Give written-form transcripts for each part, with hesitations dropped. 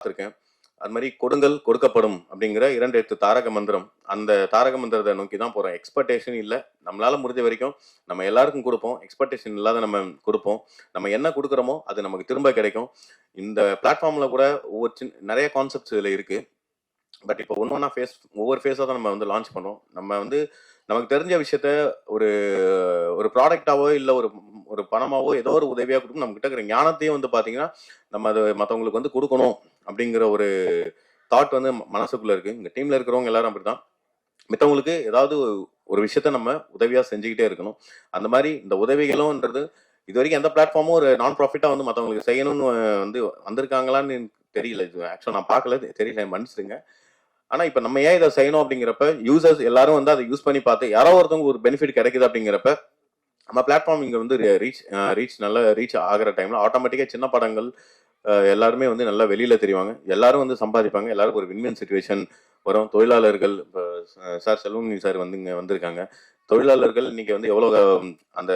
பார்த்துருக்கேன். அது மாதிரி கொடுங்கள் கொடுக்கப்படும் அப்படிங்கிற 2 எழுத்து தாரக மந்திரம். அந்த தாரக மந்திரத்தை நோக்கி தான் போறோம். எக்ஸ்பெக்டேஷன் இல்லை, நம்மளால முடிஞ்ச வரைக்கும் நம்ம எல்லாருக்கும் கொடுப்போம். எக்ஸ்பெக்டேஷன் இல்லாத நம்ம கொடுப்போம். நம்ம என்ன கொடுக்குறோமோ அது நமக்கு திரும்ப கிடைக்கும். இந்த பிளாட்ஃபார்ம்ல கூட நிறைய கான்செப்ட்ஸ் இதில் இருக்கு. பட் இப்போ ஒவ்வொன்றா ஒவ்வொரு ஃபேஸாக தான் நம்ம வந்து லான்ச் பண்ணோம். நம்ம வந்து நமக்கு தெரிஞ்ச விஷயத்த ஒரு ஒரு ப்ராடக்டாவோ இல்லை ஒரு பணமாவோ ஏதோ ஒரு உதவியாக கொடுக்கும். நம்ம கிட்ட இருக்கிற ஞானத்தையும் வந்து பார்த்தீங்கன்னா நம்ம அதை மற்றவங்களுக்கு வந்து கொடுக்கணும் அப்படிங்கிற ஒரு தாட் வந்து மனசுக்குள்ள இருக்கு. இந்த டீம்ல இருக்கிறவங்க எல்லாரும் அப்படிதான். மித்தவங்களுக்கு ஏதாவது ஒரு விஷயத்த நம்ம உதவியா செஞ்சுக்கிட்டே இருக்கணும். அந்த மாதிரி இந்த உதவிகளும்ன்றது இது வரைக்கும் எந்த பிளாட்ஃபார்மும் ஒரு நான் ப்ராஃபிட்டா வந்து மற்றவங்களுக்கு செய்யணும்னு வந்து வந்திருக்காங்களான்னு தெரியல. இது ஆக்சுவலாக நான் பார்க்கல, தெரியல, மன்னிச்சிடுங்க. ஆனா இப்ப நம்ம ஏன் இதை செய்யணும் அப்படிங்கிறப்ப யூசர்ஸ் எல்லாரும் வந்து அதை யூஸ் பண்ணி பார்த்து யாரோ ஒருத்தவங்க ஒரு பெனிஃபிட் கிடைக்குது அப்படிங்கிறப்ப நம்ம பிளாட்ஃபார்ம் இங்க வந்து ரீச் நல்ல ரீச் ஆகிற டைம்ல ஆட்டோமேட்டிக்கா சின்ன படங்கள் எல்லாருமே வந்து நல்லா வெளியில தெரிவாங்க. எல்லாரும் வந்து சம்பாதிப்பாங்க. எல்லாருக்கும் ஒரு வின்வின் சிச்சுவேஷன் வரும். தொழிலாளர்கள் இப்போ சார் செல்வமணி சார் வந்து இங்க வந்திருக்காங்க. தொழிலாளர்கள் இன்னைக்கு வந்து எவ்வளவு அந்த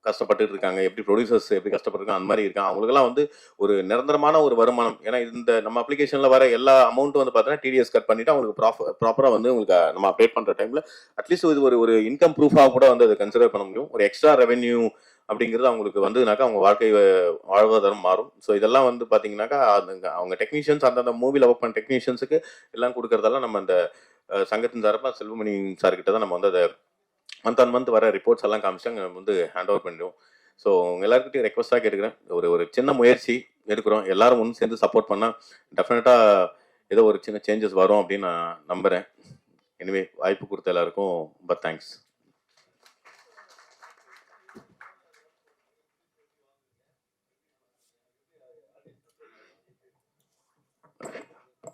கஷ்டப்பட்டு இருக்காங்க, எப்படி ப்ரொடியூசர்ஸ் எப்படி கஷ்டப்பட்டுருக்காங்க, அந்த மாதிரி இருக்காங்க. அவங்களுக்குலாம் வந்து ஒரு நிரந்தரமான ஒரு வருமானம். ஏன்னா இந்த நம்ம அப்ளிகேஷன்ல வர எல்லா அமௌண்ட்டும் வந்து பார்த்தீங்கன்னா டிடிஎஸ் கட் பண்ணிட்டு அவங்களுக்கு ப்ராப்பரா வந்து உங்களுக்கு நம்ம அப்டேட் பண்ற டைம்ல அட்லீஸ்ட் இது ஒரு இன்கம் ப்ரூஃபாக கூட வந்து அதை கன்சிடர் பண்ண முடியும். ஒரு எக்ஸ்ட்ரா ரெவென்யூ அப்படிங்கிறது அவங்களுக்கு வந்ததுனாக்கா அவங்க வாழ்க்கை வாழ்வாதாரம் மாறும். ஸோ இதெல்லாம் வந்து பார்த்தீங்கன்னாக்கா அவங்க டெக்னீஷியன்ஸ் அந்தந்த மூவியில் ஒர்க் பண்ண டெக்னீஷியன்ஸுக்கு எல்லாம் கொடுக்கறதெல்லாம் நம்ம அந்த சங்கத்தின் சார்பாக செல்வமணி சார் கிட்ட தான் நம்ம வந்து அதை மந்த் வர ரிப்போர்ட்ஸ் எல்லாம் காமிச்சு நம்ம வந்து ஹேண்ட் ஓவர் பண்ணிடுவோம். ஸோ உங்க எல்லாருக்கிட்டையும் ரெக்வஸ்டாக கேட்டுக்கிறேன், ஒரு சின்ன முயற்சி எடுக்கிறோம். எல்லாரும் ஒன்று சேர்ந்து சப்போர்ட் பண்ணால் டெஃபினட்டாக ஏதோ ஒரு சின்ன சேஞ்சஸ் வரும் அப்படின்னு நான் நம்புகிறேன். எனிவே வாய்ப்பு கொடுத்த எல்லாருக்கும் ரொம்ப தேங்க்ஸ்.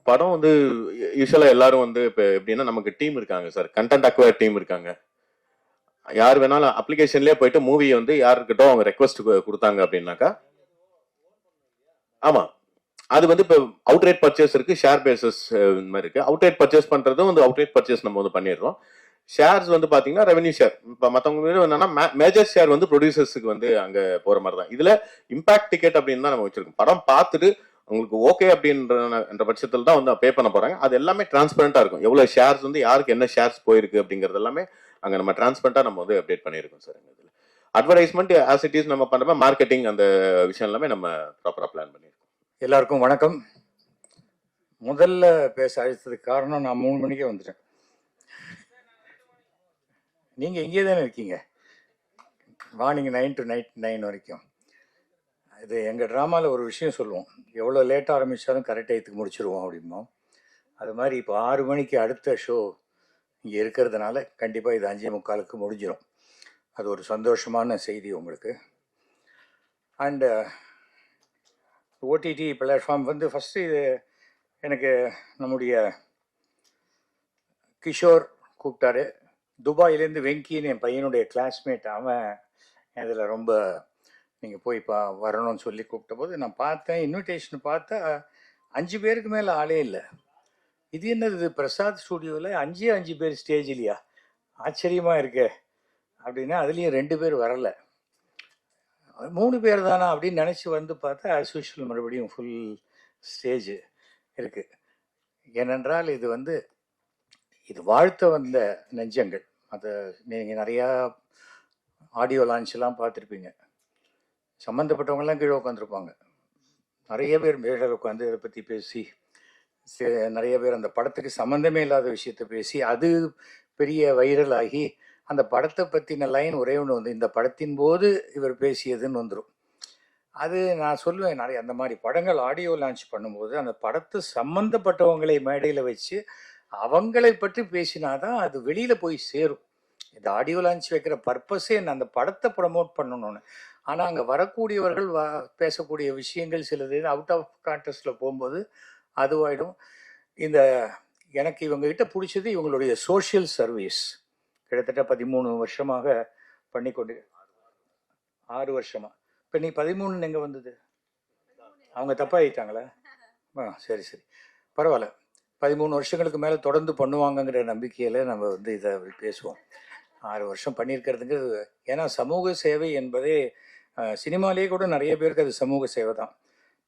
படம் வந்து யூஸ்வலா எல்லாரும் வந்து இப்போ எப்படின்னா நமக்கு டீம் இருக்காங்க சார், கண்டென்ட் அக்வயர் டீம் இருக்காங்க. யார் வேணாலும் அப்ளிகேஷன்லயே போயிட்டு மூவி வந்து யாருக்கிட்ட அவங்க ரெக்வஸ்ட் கொடுத்தாங்க அப்படின்னாக்கா, ஆமா அது வந்து இப்போ அவுட்ரேட் பர்ச்சேஸ் இருக்கு, ஷேர் பேசஸ் மாதிரி இருக்கு. அவுட்ரேட் பர்ச்சேஸ் பண்றதும் வந்து அவுட்ரேட் பர்ச்சேஸ் நம்ம வந்து பண்ணிடுறோம். ஷேர்ஸ் வந்து பாத்தீங்கன்னா ரெவன்யூ ஷேர். இப்போ மற்றவங்க என்னன்னா மேஜர் ஷேர் வந்து ப்ரொடியூசர்ஸுக்கு வந்து அங்க போற மாதிரி தான். இதுல இம்பாக்ட் டிக்கெட் அப்படின்னு தான் நம்ம வச்சிருக்கோம். படம் பார்த்துட்டு உங்களுக்கு ஓகே அப்படின்ற பட்சத்தில் தான் வந்து பே பண்ண போறாங்க. அது எல்லாமே டிரான்ஸ்பரண்டா இருக்கும். எவ்வளவு ஷேர்ஸ் வந்து யாருக்கு என்ன ஷேர்ஸ் போயிருக்கு அப்படிங்கிறது எல்லாமே அங்க நம்ம டிரான்ஸ்பரண்டா நம்ம வந்து அப்டேட் பண்ணியிருக்கோம் சார். இதுல அட்வர்டைஸ்மெண்ட் ஆஸ் இட் இஸ் நம்ம பண்றப்ப மார்க்கெட்டிங் அந்த விஷயம் எல்லாமே நம்ம ப்ராப்பரா பிளான் பண்ணியிருக்கோம். எல்லாருக்கும் வணக்கம். முதல்ல பேச அழைத்ததுக்கு காரணம் நான் 3 மணிக்கே வந்துட்டேன். நீங்க இங்கே தானே இருக்கீங்க, மார்னிங் 9 to night 9 வரைக்கும். இது எங்கள் ட்ராமாவில் ஒரு விஷயம் சொல்லுவோம், எவ்வளோ லேட்டாக ஆரம்பித்தாலும் கரெக்ட் டயத்துக்கு முடிச்சிருவோம் அப்படிம்போம். அது மாதிரி இப்போ 6 மணிக்கு அடுத்த ஷோ இங்கே இருக்கிறதுனால கண்டிப்பாக இது 5:45 முடிஞ்சிடும். அது ஒரு சந்தோஷமான செய்தி உங்களுக்கு. அண்டு ஓடிடி பிளாட்ஃபார்ம் வந்து ஃபஸ்ட்டு இது எனக்கு நம்முடைய கிஷோர் கூப்பிட்டாரு. துபாயிலேருந்து வெங்கின்னு என் பையனுடைய கிளாஸ்மேட், அவன் இதில் ரொம்ப நீங்கள் போய் வரணும்னு சொல்லி கூப்பிட்ட போது நான் பார்த்தேன், இன்விடேஷன் பார்த்தா 5 பேருக்கு மேலே ஆளே இல்லை. இது என்னது பிரசாத் ஸ்டூடியோவில் 5 பேர் ஸ்டேஜ் இல்லையா, ஆச்சரியமாக இருக்கு அப்படின்னா அதுலேயும் 2 பேர் வரலை, 3 பேர் தானா அப்படின்னு நினச்சி வந்து பார்த்தா ஆஸ் யூஷுவல் மறுபடியும் ஃபுல் ஸ்டேஜ் இருக்குது. ஏனென்றால் இது வந்து இது வாழ்த்த வந்த நெஞ்சங்கள். அதை நீங்கள் நிறையா ஆடியோ லான்ச்லாம் பார்த்துருப்பீங்க. சம்மந்தப்பட்டவங்கெல்லாம் கீழே உட்காந்துருப்பாங்க. நிறைய பேர் மேலே உட்காந்து இதை பற்றி பேசி, நிறைய பேர் அந்த படத்துக்கு சம்மந்தமே இல்லாத விஷயத்த பேசி அது பெரிய வைரல் ஆகி அந்த படத்தை பற்றின லைன் ஒரே ஒன்று வந்து இந்த படத்தின் போது இவர் பேசியதுன்னு வந்துடும். அது நான் சொல்லுவேன், நிறைய அந்த மாதிரி படங்கள் ஆடியோ லான்ச் பண்ணும்போது அந்த படத்தை சம்மந்தப்பட்டவங்களை மேடையில் வச்சு அவங்களை பற்றி பேசினாதான் அது வெளியில் போய் சேரும். இந்த ஆடியோ லான்ச் வைக்கிற பர்பஸே அந்த படத்தை ப்ரமோட் பண்ணணும்னு. ஆனால் அங்கே வரக்கூடியவர்கள் பேசக்கூடிய விஷயங்கள் சிலது அவுட் ஆஃப் கான்டெக்ஸ்டில் போகும்போது அதுவாயிடும். இந்த எனக்கு இவங்ககிட்ட பிடிச்சது இவங்களுடைய சோஷியல் சர்வீஸ். கிட்டத்தட்ட 13 வருஷமாக பண்ணி கொண்டு 6 வருஷமா. இப்போ நீ 13 எங்கே வந்தது? அவங்க தப்பாகிட்டாங்களா? சரி பரவாயில்ல. 13 வருஷங்களுக்கு மேலே தொடர்ந்து பண்ணுவாங்கங்கிற நம்பிக்கையில் நம்ம வந்து இதை பேசுவோம். 6 வருஷம் பண்ணியிருக்கிறதுங்கிறது, ஏன்னா சமூக சேவை என்பதே சினிமாலேயே கூட நிறைய பேருக்கு அது சமூக சேவை தான்.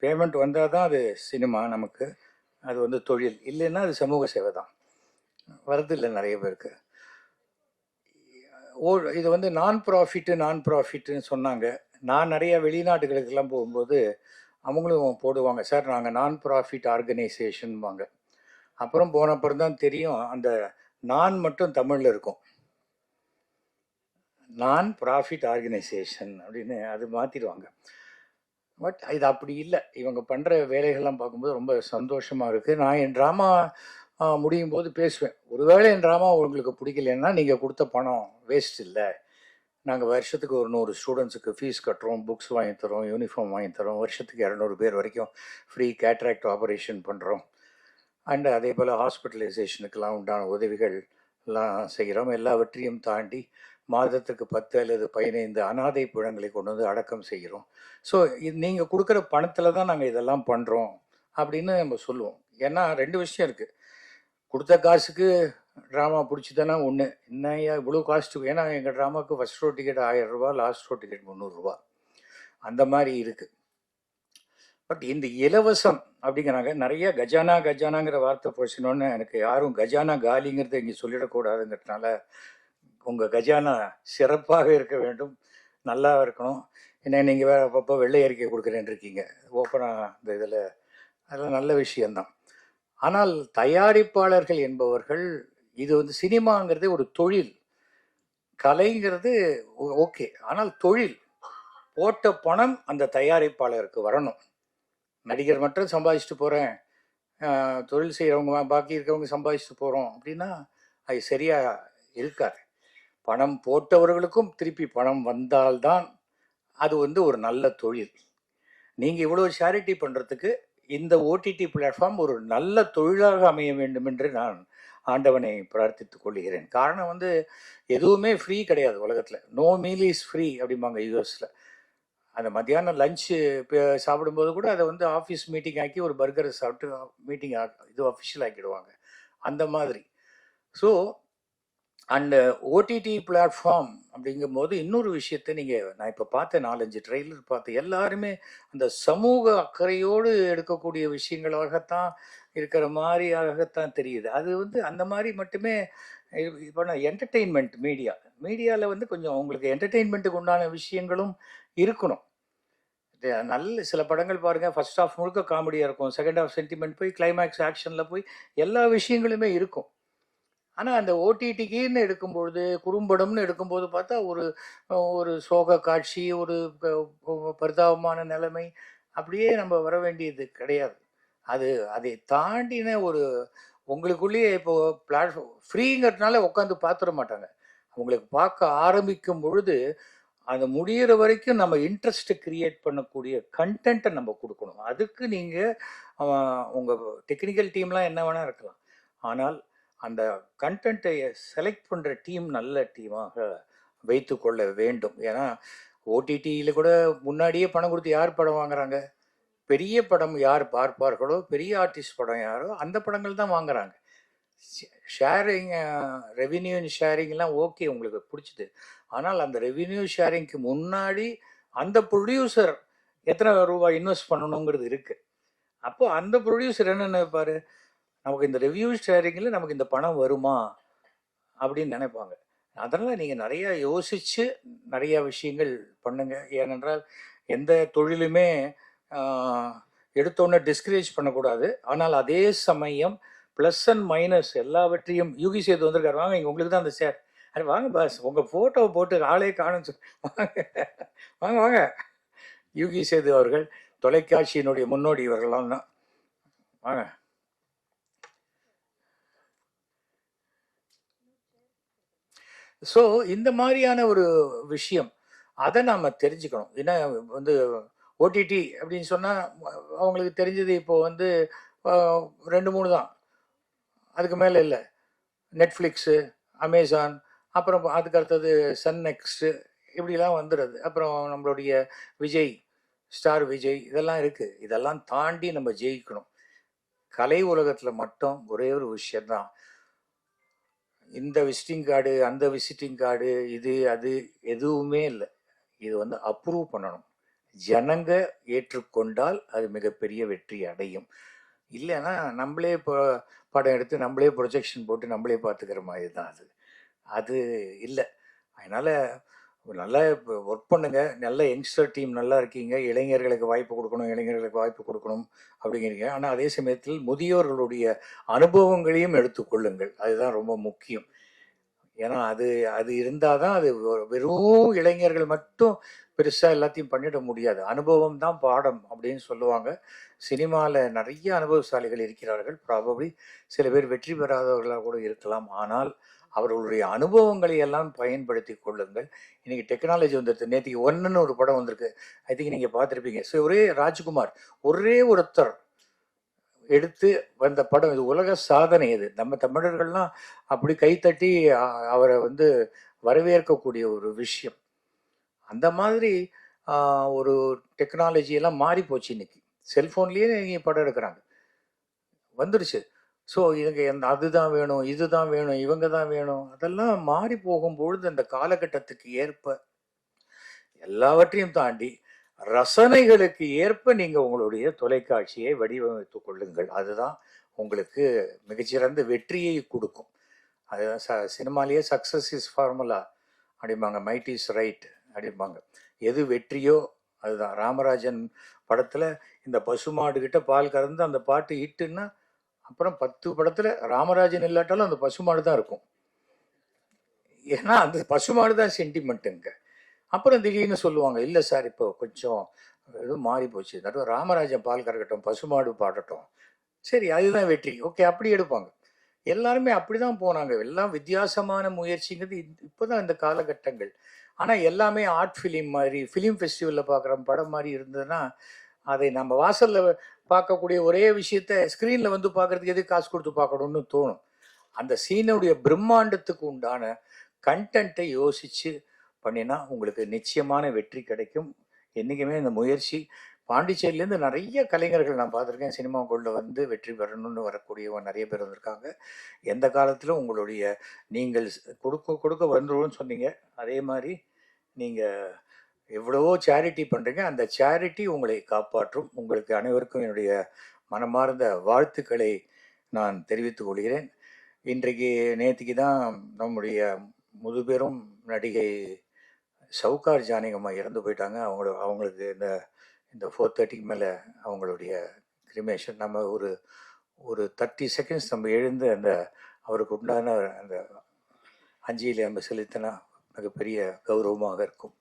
பேமெண்ட் வந்தால் தான் அது சினிமா நமக்கு, அது வந்து தொழில். இல்லைன்னா அது சமூக சேவை தான். வரதில்லை நிறைய பேருக்கு. இது வந்து நான் ப்ராஃபிட்னு சொன்னாங்க. நான் நிறைய வெளிநாட்டுகளுக்கெல்லாம் போகும்போது அவங்களும் போடுவாங்க, சார் நாங்கள் நான் ப்ராஃபிட் ஆர்கனைசேஷன்பாங்க. அப்புறம் போனப்புறம் தான் தெரியும் அந்த நான் மட்டும் தமிழில் இருக்கும், நான் ப்ராஃபிட் ஆர்கனைசேஷன் அப்படின்னு அது மாற்றிடுவாங்க. பட் இது அப்படி இல்லை. இவங்க பண்ணுற வேலைகள்லாம் பார்க்கும்போது ரொம்ப சந்தோஷமாக இருக்குது. நான் என் ட்ராமா முடியும் போது பேசுவேன், ஒருவேளை என் ட்ராமா உங்களுக்கு பிடிக்கலன்னா நீங்கள் கொடுத்த பணம் வேஸ்ட் இல்லை. நாங்கள் வருஷத்துக்கு ஒரு 100 ஸ்டூடெண்ட்ஸுக்கு ஃபீஸ் கட்டுறோம், புக்ஸ் வாங்கி தரோம், யூனிஃபார்ம் வாங்கி தரோம், வருஷத்துக்கு 200 பேர் வரைக்கும் ஃப்ரீ கேட்ராக்ட் ஆப்ரேஷன் பண்ணுறோம், அண்டு அதே போல் ஹாஸ்பிட்டலைசேஷனுக்கெல்லாம் உண்டான உதவிகள்லாம் செய்கிறோம். எல்லாவற்றையும் தாண்டி மாதத்துக்கு 10 அல்லது 15 அனாதை பிழங்களை கொண்டு வந்து அடக்கம் செய்கிறோம். ஸோ இது நீங்கள் கொடுக்குற பணத்தில் தான் நாங்கள் இதெல்லாம் பண்ணுறோம் அப்படின்னு நம்ம சொல்லுவோம். ஏன்னா 2 விஷயம் இருக்குது. கொடுத்த காசுக்கு ட்ராமா பிடிச்சி தானே ஒன்று, என்னையா இவ்வளோ காஸ்ட்டு. ஏன்னா எங்கள் ட்ராமாவுக்கு ஃபஸ்ட் ஷோ டிக்கெட் 1000 ரூபா, லாஸ்ட் ஷோ டிக்கெட் 300 ரூபா, அந்த மாதிரி இருக்குது. பட் இந்த இலவசம் அப்படிங்கிறாங்க. நிறைய கஜானாங்கிற வார்த்தை போச்சுனோன்னு எனக்கு யாரும் கஜானா காலிங்கிறத இங்கே சொல்லிடக்கூடாதுங்கிறதுனால உங்கள் கஜானா சிறப்பாக இருக்க வேண்டும், நல்லா இருக்கணும். ஏன்னா நீங்கள் வேறு அப்பப்போ வெள்ளை அறிக்கை கொடுக்குறேன்னு இருக்கீங்க ஓப்பனாக இந்த இதில், அதெல்லாம் நல்ல விஷயந்தான். ஆனால் தயாரிப்பாளர்கள் என்பவர்கள், இது வந்து சினிமாங்கிறது ஒரு தொழில், கலைங்கிறது ஓகே, ஆனால் தொழில். போட்ட பணம் அந்த தயாரிப்பாளருக்கு வரணும். நடிகர் மட்டும் சம்பாதிச்சுட்டு போகிறேன், தொழில் செய்கிறவங்க பாக்கி இருக்கிறவங்க சம்பாதிச்சுட்டு போகிறோம் அப்படின்னா அது சரியாக இருக்காது. பணம் போட்டவர்களுக்கும் திருப்பி பணம் வந்தால்தான் அது வந்து ஒரு நல்ல தொழில். நீங்கள் இவ்வளோ சேரிட்டி பண்ணுறதுக்கு இந்த ஓடிடி பிளாட்ஃபார்ம் ஒரு நல்ல தொழிலாக அமைய வேண்டும் என்று நான் ஆண்டவனை பிரார்த்தித்துக் கொள்கிறேன். காரணம் வந்து எதுவுமே ஃப்ரீ கிடையாது உலகத்தில். நோ மீல் இஸ் ஃப்ரீ அப்படிம்பாங்க யூஎஸில். அந்த மத்தியானம் லஞ்சு சாப்பிடும்போது கூட அதை வந்து ஆஃபீஸ் மீட்டிங் ஆக்கி ஒரு பர்கரை சாப்பிட்டு மீட்டிங் இது அஃபிஷியல் ஆக்கிடுவாங்க, அந்த மாதிரி. ஸோ அண்ட் ஓடிடி பிளாட்ஃபார்ம் அப்படிங்கும்போது இன்னொரு விஷயத்தை நான் இப்போ பார்த்தேன், 4-5 ட்ரெய்லர் பார்த்தேன், எல்லாருமே அந்த சமூக அக்கறையோடு எடுக்கக்கூடிய விஷயங்களாகத்தான் இருக்கிற மாதிரியாகத்தான் தெரியுது. அது வந்து அந்த மாதிரி மட்டுமே. இப்போ நான் என்டர்டெயின்மெண்ட் மீடியாவில் வந்து கொஞ்சம் உங்களுக்கு என்டர்டெயின்மெண்ட்டுக்கு உண்டான விஷயங்களும் இருக்கணும். நல்ல சில படங்கள் பாருங்கள், ஃபர்ஸ்ட் ஹாஃப் முழுக்க காமெடியாக இருக்கும், செகண்ட் ஹாஃப் சென்டிமெண்ட் போய் கிளைமேக்ஸ் ஆக்ஷனில் போய் எல்லா விஷயங்களுமே இருக்கும். ஆனால் அந்த ஓடிடிக்குன்னு எடுக்கும்பொழுது, குறும்படம்னு எடுக்கும்போது பார்த்தா ஒரு சோக காட்சி, ஒரு பரிதாபமான நிலைமை, அப்படியே நம்ம வர வேண்டியது கிடையாது. அதை தாண்டின ஒரு உங்களுக்குள்ளேயே இப்போ பிளாட்ஃபார்ம் ஃப்ரீங்கிறதுனால உட்காந்து பார்த்துட மாட்டாங்க. அவங்களுக்கு பார்க்க ஆரம்பிக்கும் பொழுது அந்த முடிகிற வரைக்கும் நம்ம இன்ட்ரெஸ்ட்டை கிரியேட் பண்ணக்கூடிய கண்டென்ட்டை நம்ம கொடுக்கணும். அதுக்கு நீங்கள் உங்கள் டெக்னிக்கல் டீம்லாம் என்ன வேணால் இருக்கலாம், ஆனால் அந்த கண்டென்ட்டை செலக்ட் பண்ணுற டீம் நல்ல டீமாக வைத்து கொள்ள வேண்டும். ஏன்னா ஓடிடியில் கூட முன்னாடியே பணம் கொடுத்து யார் படம் வாங்குறாங்க? பெரிய படம் யார் பார்ப்பார்களோ, பெரிய ஆர்டிஸ்ட் படம் யாரோ அந்த படங்கள் தான் வாங்குறாங்க. ஷேரிங், ரெவின்யூ ஷேரிங்லாம் ஓகே உங்களுக்கு பிடிச்சிது, ஆனால் அந்த ரெவின்யூ ஷேரிங்க்கு முன்னாடி அந்த ப்ரொடியூசர் எத்தனை ரூபாய் இன்வெஸ்ட் பண்ணணுங்கிறது இருக்குது. அப்போது அந்த ப்ரொடியூசர் என்ன நினைப்பார், நமக்கு இந்த ரெவ்யூ ஷேரிங்கில் நமக்கு இந்த பணம் வருமா அப்படின்னு நினைப்பாங்க. அதனால் நீங்கள் நிறையா யோசித்து நிறையா விஷயங்கள் பண்ணுங்கள். ஏனென்றால் எந்த தொழிலுமே எடுத்தோன்னே டிஸ்கரேஜ் பண்ணக்கூடாது. ஆனால் அதே சமயம் ப்ளஸ் அண்ட் மைனஸ் எல்லாவற்றையும். யூகி சேது வந்திருக்காரு, வாங்க இங்கே உங்களுக்கு தான் அந்த சார். அது வாங்க பாஸ், உங்கள் ஃபோட்டோவை போட்டு ஆளே காணும், வாங்க வாங்க வாங்க. யூகி சேது அவர்கள் தொலைக்காட்சியினுடைய முன்னோடி இவர்களாம் தான், வாங்க. ஸோ இந்த மாதிரியான ஒரு விஷயம் அதை நாம் தெரிஞ்சுக்கணும். ஏன்னா வந்து ஓடிடி அப்படின்னு சொன்னால் அவங்களுக்கு தெரிஞ்சது இப்போது வந்து 2-3 தான், அதுக்கு மேலே இல்லை. நெட்ஃப்ளிக்ஸு, அமேசான், அப்புறம் அதுக்கு அடுத்தது சன் நெக்ஸ்ட்டு, இப்படிலாம் வந்துடுது. அப்புறம் நம்மளுடைய விஜய், ஸ்டார் விஜய், இதெல்லாம் இருக்குது. இதெல்லாம் தாண்டி நம்ம ஜெயிக்கணும். கலை உலகத்தில் மட்டும் ஒரே ஒரு விஷயந்தான், இந்த விசிட்டிங் கார்டு, அந்த விசிட்டிங் கார்டு, இது அது எதுவுமே இல்லை. இது வந்து அப்ரூவ் பண்ணணும். ஜனங்க ஏற்றுக்கொண்டால் அது மிகப்பெரிய வெற்றி அடையும். இல்லைன்னா நம்மளே இப்போ படம் எடுத்து நம்மளே ப்ரொஜெக்ஷன் போட்டு நம்மளே பார்த்துக்கிற மாதிரி தான் அது. அது இல்லை. அதனால் நல்லா ஒர்க் பண்ணுங்க. நல்ல யங்ஸ்டர் டீம் நல்லா இருக்கீங்க. இளைஞர்களுக்கு வாய்ப்பு கொடுக்கணும், இளைஞர்களுக்கு வாய்ப்பு கொடுக்கணும் அப்படிங்கிறீங்க. ஆனால் அதே சமயத்தில் முதியோர்களுடைய அனுபவங்களையும் எடுத்துக்கொள்ளுங்கள். அதுதான் ரொம்ப முக்கியம். ஏன்னா அது அது இருந்தால் தான் அது வெறும் இளைஞர்கள் மட்டும் பெருசாக எல்லாத்தையும் பண்ணிட முடியாது. அனுபவம் தான் பாடம் அப்படின்னு சொல்லுவாங்க. சினிமாவில் நிறைய அனுபவசாலிகள் இருக்கிறார்கள். ப்ராபப்ளி சில பேர் வெற்றி பெறாதவர்களாக கூட இருக்கலாம். ஆனால் அவர்களுடைய அனுபவங்களை எல்லாம் பயன்படுத்தி கொள்ளுங்கள். இன்னைக்கு டெக்னாலஜி வந்துடுது. நேற்றுக்கு ஒன்றுன்னு ஒரு படம் வந்திருக்கு. ஐ திங்க் நீங்கள் பார்த்துருப்பீங்க. ஸோ ஒரே ராஜ்குமார் ஒரே ஒருத்தர் எடுத்து வந்த படம். இது உலக சாதனை. இது நம்ம தமிழர்கள்லாம் அப்படி கைத்தட்டி அவரை வரவேற்கக்கூடிய ஒரு விஷயம். அந்த மாதிரி ஒரு டெக்னாலஜி எல்லாம் மாறி போச்சு. இன்னைக்கு செல்ஃபோன்லேயே நீங்கள் படம் எடுக்கிறாங்க, வந்துடுச்சு. ஸோ இதுங்க அதுதான் வேணும், இதுதான் வேணும், இவங்க தான் வேணும், அதெல்லாம் மாறி போகும்பொழுது அந்த காலகட்டத்துக்கு ஏற்ப எல்லாவற்றையும் தாண்டி ரசனைகளுக்கு ஏற்ப நீங்கள் உங்களுடைய தொலைக்காட்சியை வடிவமைத்து கொள்ளுங்கள். அதுதான் உங்களுக்கு மிகச்சிறந்த வெற்றியை கொடுக்கும். அதுதான் சினிமாலேயே சக்ஸஸ் இஸ் ஃபார்முலா அப்படிம்பாங்க, மைட் இஸ் ரைட் அப்படிம்பாங்க. எது வெற்றியோ அதுதான். ராமராஜன் படத்தில் இந்த பசுமாடுகிட்ட பால் கறந்து அந்த பாட்டு ஹிட்டுன்னா அப்புறம் 10 படத்தில் ராமராஜன் இல்லாட்டாலும் அந்த பசுமாடு தான் இருக்கும். ஏன்னா அந்த பசுமாடு தான் சென்டிமெண்ட்டுங்க. அப்புறம் திடீர்னு சொல்லுவாங்க, இல்லை சார் இப்போ கொஞ்சம் எதுவும் மாறி போச்சு, நடுவில் ராமராஜன் பால் கறக்கட்டும், பசுமாடு பாடட்டும். சரி, அதுதான் வெற்றி. ஓகே, அப்படி எடுப்பாங்க. எல்லாருமே அப்படிதான் போனாங்க. எல்லாம் வித்தியாசமான முயற்சிங்கிறது இப்போதான் இந்த காலகட்டங்கள். ஆனால் எல்லாமே ஆர்ட் ஃபிலிம் மாதிரி, ஃபிலிம் ஃபெஸ்டிவலில் பார்க்குற படம் மாதிரி இருந்ததுன்னா அதை நம்ம வாசலில் பார்க்கக்கூடிய ஒரே விஷயத்த ஸ்க்ரீனில் பார்க்கறதுக்கு எதுக்கு காசு கொடுத்து பார்க்கணும்னு தோணும். அந்த சீனுடைய பிரம்மாண்டத்துக்கு உண்டான கண்டென்ட்டை யோசித்து பண்ணினா உங்களுக்கு நிச்சயமான வெற்றி கிடைக்கும். என்றைக்குமே இந்த முயற்சி. பாண்டிச்சேரியிலேருந்து நிறைய கலைஞர்கள் நான் பார்த்துருக்கேன், சினிமாக்குள்ளே வெற்றி பெறணும்னு வரக்கூடியவங்க நிறைய பேர் வந்திருக்காங்க. எந்த காலத்திலும் உங்களுடைய நீங்கள் கொடுக்க வந்துருவோம்னு சொன்னீங்க. அதே மாதிரி நீங்கள் எவ்வளவோ சேரிட்டி பண்ணுறீங்க. அந்த சேரிட்டி உங்களை காப்பாற்றும். உங்களுக்கு அனைவருக்கும் என்னுடைய மனமார்ந்த வாழ்த்துக்களை நான் தெரிவித்துக் கொள்கிறேன். இன்றைக்கு நேற்றுக்கு தான் நம்முடைய முதுபெரும் நடிகை சவுகார் ஜானகம்மா இறந்து போயிட்டாங்க. அவங்களுக்கு இந்த 4:30 மேலே அவங்களுடைய கிரிமேஷன். நம்ம ஒரு 30 செகண்ட்ஸ் நம்ம எழுந்து அந்த அவருக்கு உண்டான அந்த அஞ்சலியை நம்ம செலுத்தினா மிகப்பெரிய கௌரவமாக இருக்கும்.